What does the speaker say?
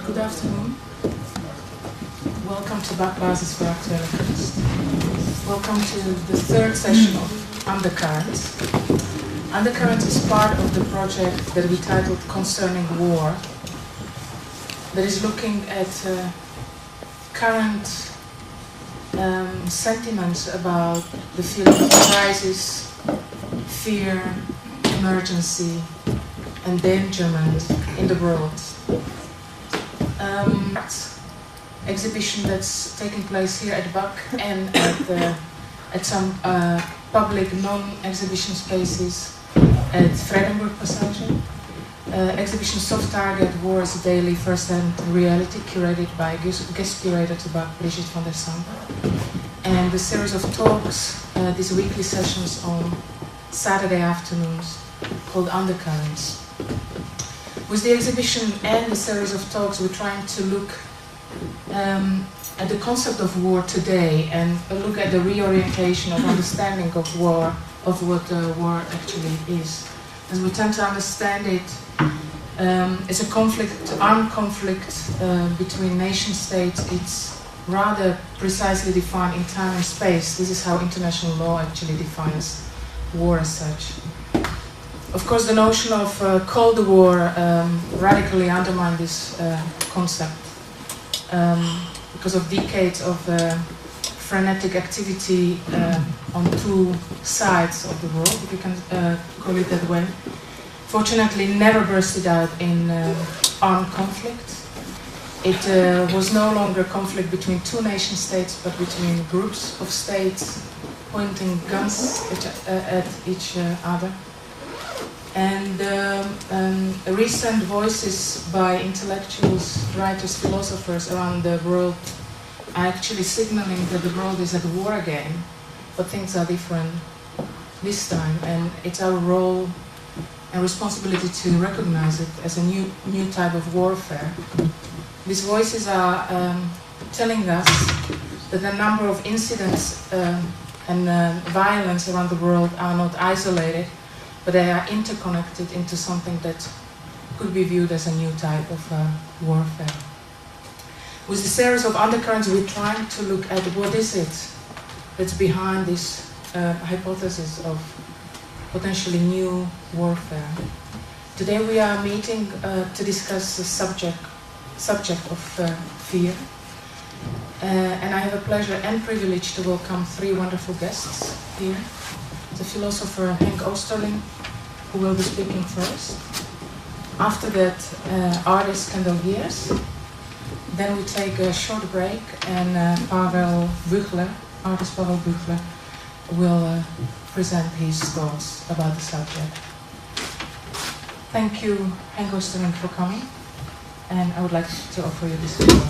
Good afternoon. Welcome to Basis for Actuele Kunst. Welcome to the third session of Undercurrents. Undercurrents is part of the project that we titled Concerning War, that is looking at current sentiments about the feeling of crisis, fear, emergency, endangerment in the world. Exhibition that's taking place here at BAC and at some public non-exhibition spaces at Vredenburg Passage. Exhibition Soft Target Wars Daily First-Hand Reality, curated by guest curator to BAC, Brigitte van der Sande. And the series of talks, these weekly sessions on Saturday afternoons, called Undercurrents. With the exhibition and the series of talks, we're trying to look at the concept of war today and look at the reorientation of understanding of war, of what war actually is. As we tend to understand it, it's a conflict, armed conflict between nation states. It's rather precisely defined in time and space. This is how international law actually defines war as such. Of course, the notion of Cold War radically undermined this concept because of decades of frenetic activity on two sides of the world, if you can call it that way. Fortunately, never bursted out in armed conflict. It was no longer a conflict between two nation states, but between groups of states pointing guns at each other. And recent voices by intellectuals, writers, philosophers around the world are actually signaling that the world is at war again, but things are different this time, and it's our role and responsibility to recognize it as a new type of warfare. These voices are telling us that the number of incidents and violence around the world are not isolated, but they are interconnected into something that could be viewed as a new type of warfare. With the series of Undercurrents, we're trying to look at what is it that's behind this hypothesis of potentially new warfare. Today we are meeting to discuss the subject of fear. And I have a pleasure and privilege to welcome three wonderful guests here. The philosopher Henk Oosterling, who will be speaking first. After that, artist Kendall Geers. Then we take a short break, and artist Pavel Buchler, will present his thoughts about the subject. Thank you, Henk Oosterling, for coming, and I would like to offer you this floor.